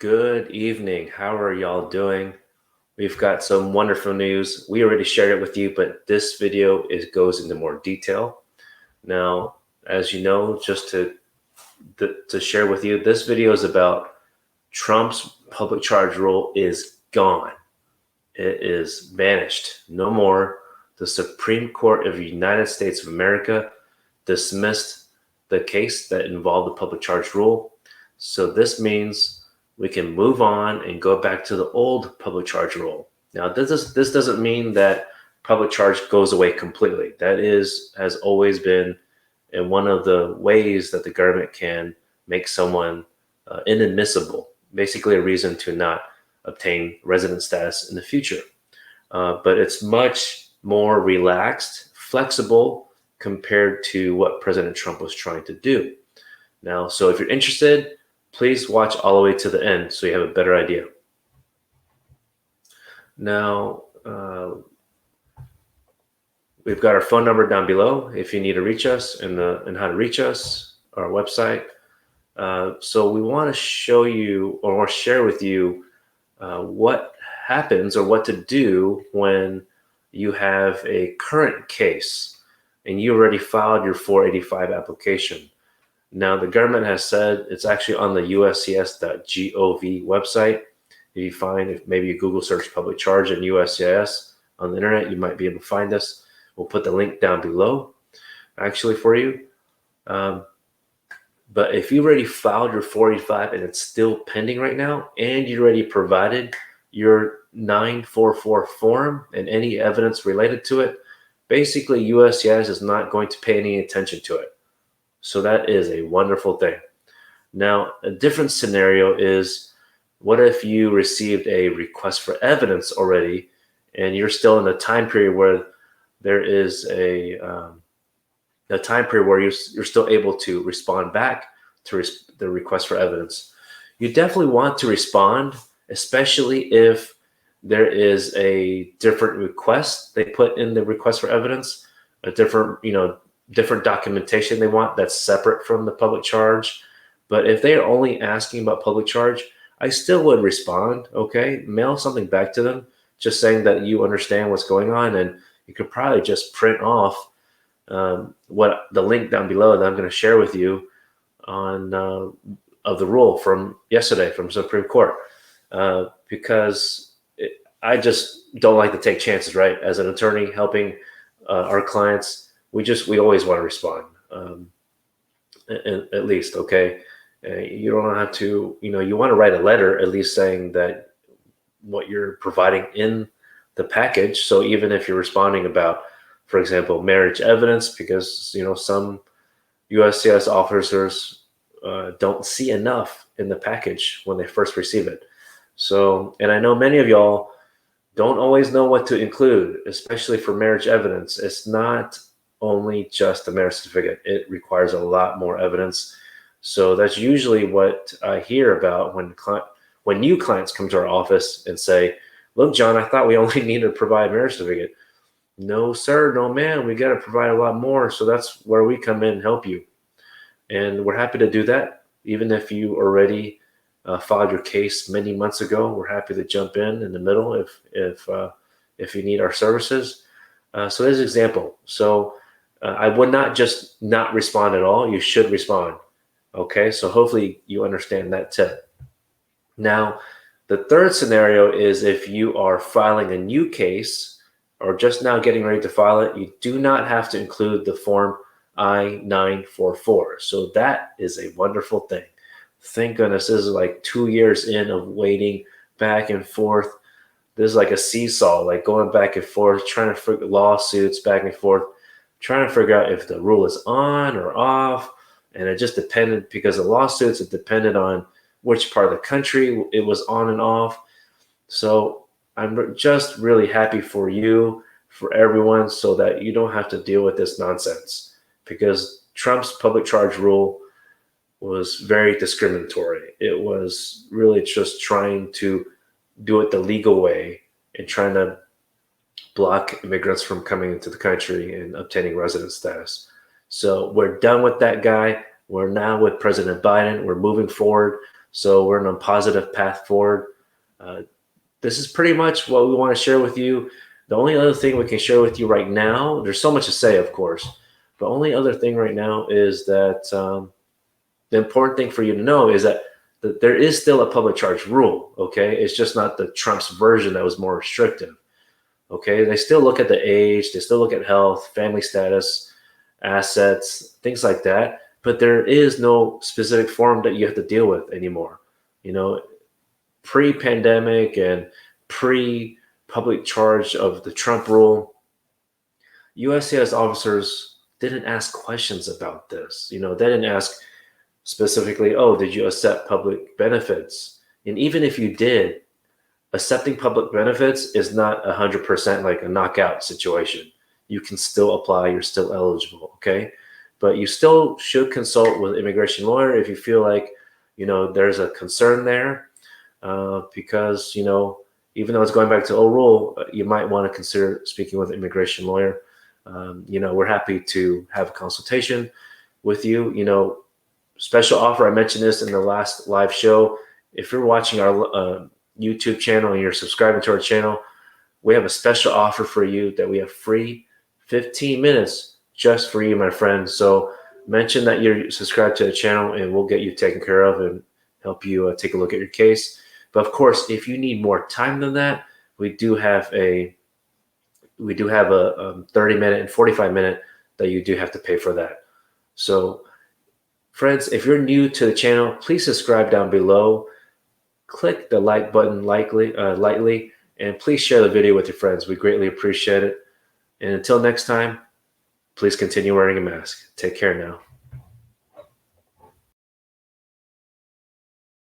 Good evening. How are y'all doing? We've got some wonderful news. We already shared it with you, but this video goes into more detail. Now, as you know, just to share with you, this video is about Trump's public charge rule is gone. It is vanished. No more. The Supreme Court of the United States of America dismissed the case that involved the public charge rule. So this means we can move on and go back to the old public charge rule. Now, this doesn't mean that public charge goes away completely. That has always been one of the ways that the government can make someone inadmissible, basically a reason to not obtain resident status in the future. But it's much more relaxed, flexible compared to what President Trump was trying to do. Now, so if you're interested, please watch all the way to the end so you have a better idea. Now, we've got our phone number down below if you need to reach us and how to reach us, our website. So we want to show you or share with you what happens or what to do when you have a current case and you already filed your 485 application. Now, the government has said it's actually on the uscis.gov website. If maybe you Google search public charge and USCIS on the internet, you might be able to find us. We'll put the link down below actually for you. But if you already filed your 485 and it's still pending right now, and you already provided your 944 form and any evidence related to it, basically USCIS is not going to pay any attention to it. So that is a wonderful thing. Now, a different scenario is, what if you received a request for evidence already and you're still in a time period where there is a time period where you're still able to respond back to the request for evidence? You definitely want to respond, especially if there is a different request they put in the request for evidence, a different documentation they want that's separate from the public charge. But if they are only asking about public charge, I still would respond. Okay, mail something back to them, just saying that you understand what's going on, and you could probably just print off what the link down below that I'm going to share with you on of the rule from yesterday from Supreme Court, because I just don't like to take chances, right? As an attorney helping our clients, we always want to respond, at least, okay? You don't have to, you want to write a letter at least saying that what you're providing in the package. So even if you're responding about, for example, marriage evidence, because, some USCIS officers don't see enough in the package when they first receive it. So, and I know many of y'all don't always know what to include, especially for marriage evidence. It's not only just a marriage certificate. It requires a lot more evidence. So that's usually what I hear about when new clients come to our office and say, "Look, John, I thought we only needed to provide a marriage certificate." No, sir, no, ma'am, we got to provide a lot more. So that's where we come in and help you. And we're happy to do that. Even if you already filed your case many months ago, we're happy to jump in the middle if you need our services. So there's an example. So I would not just not respond at all. You should respond. Okay, so hopefully you understand that tip. Now, the third scenario is if you are filing a new case or just now getting ready to file it, you do not have to include the form I-944. So that is a wonderful thing. Thank goodness. This is like 2 years in of waiting back and forth. This is like a seesaw, like going back and forth, trying to figure lawsuits back and forth, trying to figure out if the rule is on or off. And it just depended, because the lawsuits, it depended on which part of the country it was on and off. So I'm just really happy for you, for everyone, so that you don't have to deal with this nonsense, because Trump's public charge rule was very discriminatory. It was really just trying to do it the legal way and trying to block immigrants from coming into the country and obtaining resident status. So we're done with that guy. We're now with President Biden. We're moving forward. So we're on a positive path forward. Uh, this is pretty much what we want to share with you. The only other thing we can share with you right now, there's so much to say, of course, but only other thing right now is that the important thing for you to know is that there is still a public charge rule. Okay, it's just not the Trump's version that was more restrictive. Okay, they still look at the age, they still look at health, family status, assets, things like that. But there is no specific form that you have to deal with anymore. You know, pre-pandemic and pre-public charge of the Trump rule, USCIS officers didn't ask questions about this. You know, they didn't ask specifically, oh, did you accept public benefits? And even if you did, accepting public benefits is not 100% like a knockout situation. You can still apply, you're still eligible, okay? But you still should consult with an immigration lawyer if you feel like, you know, there's a concern there, because, you know, even though it's going back to old rule, you might want to consider speaking with an immigration lawyer. You know, we're happy to have a consultation with you. You know, special offer, I mentioned this in the last live show. If you're watching our YouTube channel and you're subscribing to our channel, we have a special offer for you that we have free 15 minutes just for you, my friend. So mention that you're subscribed to the channel and we'll get you taken care of and help you take a look at your case. But of course, if you need more time than that, we do have a 30-minute and 45-minute that you do have to pay for that. So friends, if you're new to the channel, please subscribe down below. Click the like button lightly, and please share the video with your friends. We greatly appreciate it. And until next time, please continue wearing a mask. Take care now.